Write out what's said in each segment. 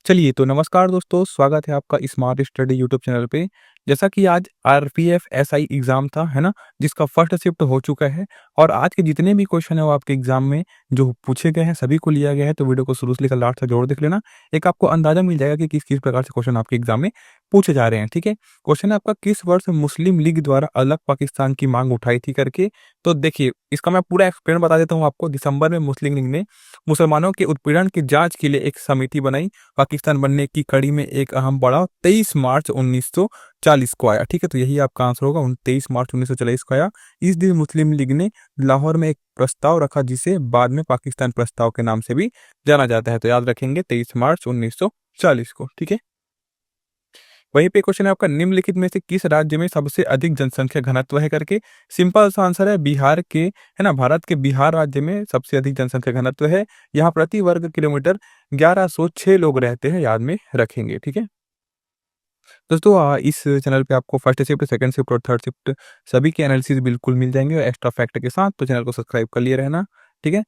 चलिए तो नमस्कार दोस्तों, स्वागत है आपका स्मार्ट स्टडी यूट्यूब चैनल पे। जैसा कि आज आरपीएफ एसआई एग्ज़ाम था, है ना? जिसका फर्स्ट शिफ्ट हो चुका है और आज के जितने भी क्वेश्चन हैं वो आपके एग्ज़ाम में जो पूछे गए हैं सभी को लिया गया है, तो वीडियो को शुरू से लेकर लास्ट तक ज़रूर देख लेना। एक आपको अंदाज़ा मिल जाएगा कि किस-किस प्रकार से क्वेश्चन आपके एग्ज़ाम में पूछे जा रहे हैं, ठीक है? क्वेश्चन है आपका, किस वर्ष मुस्लिम लीग द्वारा अलग पाकिस्तान की माँग उठाई थी करके। तो देखिए, इसका मैं पूरा एक्सप्लेन बता देता हूँ आपको। दिसंबर में मुस्लिम लीग ने मुसलमानों के उत्पीड़न की जाँच के लिए एक समिति बनाई। पाकिस्तान बनने की कड़ी में एक अहम पड़ाव 23 मार्च 1940 को आया, ठीक है? तो यही आपका आंसर होगा, 23 मार्च 1940 को आया। इस दिन मुस्लिम लीग ने लाहौर में एक प्रस्ताव रखा जिसे बाद में पाकिस्तान प्रस्ताव के नाम से भी जाना जाता है। तो याद रखेंगे 23 मार्च 1940 को, ठीक है? वहीं पे क्वेश्चन है आपका, निम्नलिखित में से किस राज्य में सबसे अधिक जनसंख्या घनत्व है करके। सिंपल सा आंसर है बिहार के, है ना? भारत के बिहार राज्य में सबसे अधिक जनसंख्या घनत्व है। यहाँ प्रति वर्ग किलोमीटर 1106 लोग रहते हैं, याद में रखेंगे, ठीक है? दोस्तों इस चैनल पे आपको फर्स्ट शिफ्ट, सेकंड शिफ्ट और थर्ड शिफ्ट सभी के एनालिसिस बिल्कुल मिल जाएंगे और एक्स्ट्रा फैक्ट के साथ, तो चैनल को सब्सक्राइब कर लिए रहना, ठीक है?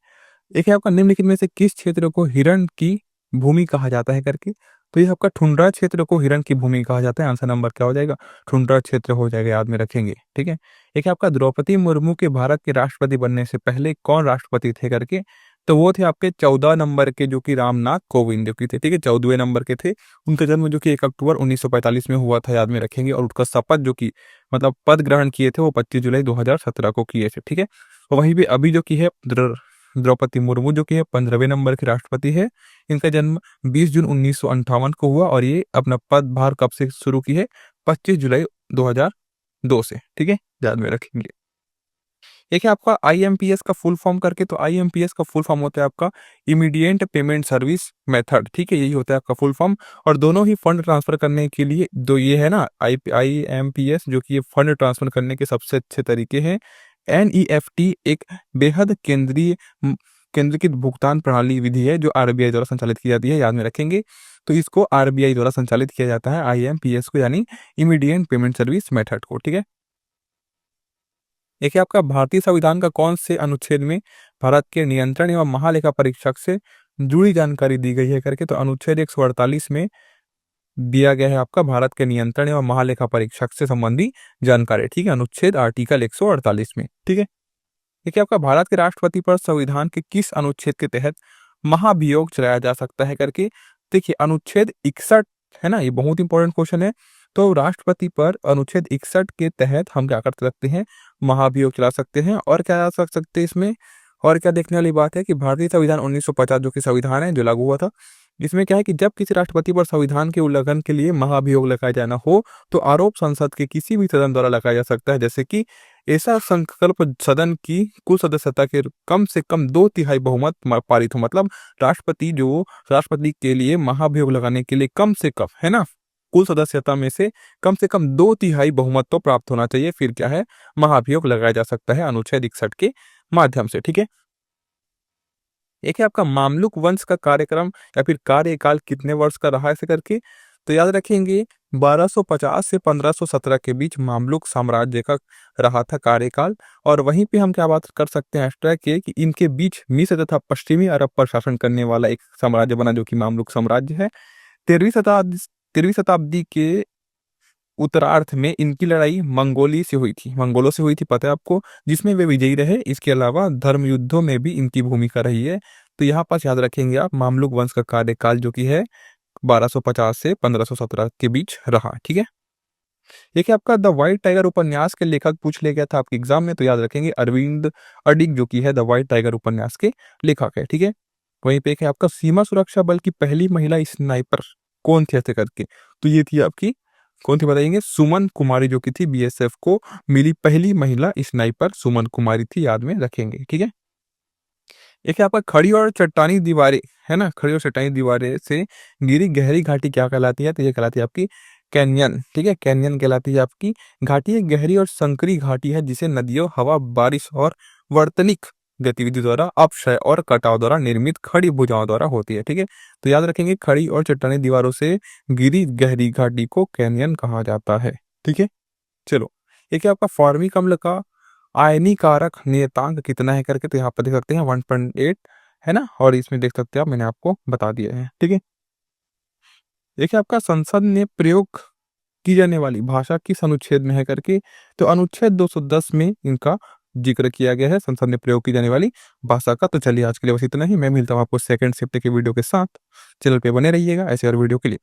एक है आपका, निम्नलिखित में से किस क्षेत्र को हिरण की भूमि कहा जाता है करके। तो ये आपका टुंड्रा क्षेत्र को हिरण की भूमि कहा जाता है। आंसर नंबर क्या हो जाएगा? टुंड्रा क्षेत्र हो जाएगा, याद में रखेंगे, ठीक है? एक है आपका, द्रौपदी मुर्मू के भारत के राष्ट्रपति बनने से पहले कौन राष्ट्रपति थे करके। तो वो थे आपके 14 नंबर के, जो कि रामनाथ कोविंद जो कि थे, ठीक है? 14वें नंबर के थे। उनका जन्म जो कि 1 अक्टूबर 1945 में हुआ था, याद में रखेंगे। और उनका शपथ जो कि मतलब पद ग्रहण किए थे वो 25 जुलाई 2017 को किए थे, ठीक है? और वहीं पे अभी जो कि है द्रौपदी मुर्मू जो कि है 15वें नंबर की राष्ट्रपति है। इनका जन्म 20 जून 1958 को हुआ और ये अपना पदभार कब से शुरू की है? 25 जुलाई 2002 से, ठीक है? ध्यान में रखेंगे। एक है आपका आईएमपीएस का फुल फॉर्म करके। तो आईएमपीएस का फुल फॉर्म होता है आपका इमीडिएट पेमेंट सर्विस मेथड, ठीक है? यही होता है आपका फुल फॉर्म। और दोनों ही फंड ट्रांसफर करने के लिए दो ये है ना, आईएमपीएस जो कि ये फंड ट्रांसफर करने के सबसे अच्छे तरीके हैं। एनईएफटी एक बेहद केंद्रीकृत भुगतान प्रणाली विधि है जो आरबीआई द्वारा संचालित की जाती है, याद में रखेंगे। तो इसको आरबीआई द्वारा संचालित किया जाता है आईएमपीएस को, यानी इमीडिएट पेमेंट सर्विस मेथड को, ठीक है? एक है आपका, भारतीय संविधान का कौन से अनुच्छेद में भारत के नियंत्रण एवं महालेखा परीक्षक से जुड़ी जानकारी दी गई है करके। तो अनुच्छेद 148 में दिया गया है आपका भारत के नियंत्रण एवं महालेखा परीक्षक से संबंधी जानकारी, ठीक है? अनुच्छेद आर्टिकल 148 में, ठीक है? देखिए आपका, भारत के राष्ट्रपति पर संविधान के किस अनुच्छेद के तहत महाभियोग चलाया जा सकता है करके। देखिए अनुच्छेद 61 है ना, ये बहुत इंपॉर्टेंट क्वेश्चन है। तो राष्ट्रपति पर अनुच्छेद 61 के तहत हम क्या कर सकते हैं? महाभियोग चला सकते हैं। और क्या कर सकते हैं इसमें? और क्या देखने वाली बात है कि भारतीय संविधान 1950 जो कि संविधान है जो लागू हुआ था, इसमें क्या है कि जब किसी राष्ट्रपति पर संविधान के उल्लंघन के लिए महाभियोग लगाया जाना हो तो आरोप संसद के किसी भी सदन द्वारा लगाया जा सकता है। जैसे कि ऐसा संकल्प सदन की कुल सदस्यता के कम से कम 2/3 बहुमत पारित हो। मतलब राष्ट्रपति के लिए महाभियोग लगाने के लिए कम से कम, है ना, कुल सदस्यता में से कम 2/3 बहुमत तो प्राप्त होना चाहिए, फिर क्या है, महाभियोग लगाया जा सकता है अनुच्छेद 61 के माध्यम से, ठीक है? एक है आपका, मामलुक वंश का कार्यक्रम या फिर कार्यकाल कितने वर्ष का रहा है ऐसे करके। तो याद रखेंगे 1250 से 1517 के बीच मामलुक साम्राज्य का रहा था कार्यकाल। और वहीं पे हम क्या बात कर सकते हैं एक्स्ट्रा के कि इनके बीच मिस्र तथा पश्चिमी अरब पर शासन करने वाला एक साम्राज्य बना जो कि मामलुक साम्राज्य है। 13वीं शताब्दी के उत्तरार्ध में इनकी लड़ाई मंगोलों से हुई थी, पता है आपको, जिसमें वे विजयी रहे। इसके अलावा धर्म युद्धों में भी इनकी भूमिका रही है। तो यहाँ पास याद रखेंगे आप, मामलुक वंश का कार्यकाल जो कि है 1250 से 1517 के बीच रहा, ठीक है? एक है आपका, द व्हाइट टाइगर उपन्यास के लेखक पूछ ले गया था आपके एग्जाम में। तो याद रखेंगे अरविंद अडिग जो कि है द व्हाइट टाइगर उपन्यास के लेखक है, ठीक है? वहीं पे एक है आपका, सीमा सुरक्षा बल की पहली महिला स्नाइपर कौन थी ऐसे करके। तो ये थी आपकी, कौन थी बताएंगे? सुमन कुमारी जो कि थी, बीएसएफ को मिली पहली महिला स्नाइपर सुमन कुमारी थी, याद में रखेंगे, ठीक है? एक है आपका, खड़ी और चट्टानी दीवारें, है ना, खड़ी और चट्टानी दीवारें से घिरी गहरी घाटी क्या कहलाती है? तो ये कहलाती है आपकी कैनियन, ठीक है? कैनियन कहलाती है आपकी घाटी। एक गहरी और संकरी घाटी है जिसे नदियों, हवा, बारिश और वर्तनिक गतिविधि द्वारा, अपक्षय और कटाव द्वारा निर्मित खड़ी भुजाओं द्वारा होती है, ठीक है? तो याद रखेंगे खड़ी और चट्टानी दीवारों से घिरी गहरी घाटी को कैनियन कहा जाता है, ठीक है? चलो, एक है आपका, फॉर्मिक अम्ल का आयनीकारक नियतांक कितना है करके। तो यहाँ पर देख सकते हैं 1.8 है ना, और इसमें देख सकते हैं आप, मैंने आपको बता दिया है, ठीक है? देखिए, आपका संसद ने प्रयोग की जाने वाली भाषा किस अनुच्छेद में है करके, तो अनुच्छेद 210 में इनका ज़िक्र किया गया है, संसद में प्रयोग की जाने वाली भाषा का। तो चलिए आज के लिए बस इतना ही, मैं मिलता हूँ आपको सेकंड शिफ्ट के वीडियो के साथ। चैनल पे बने रहिएगा ऐसे और वीडियो के लिए।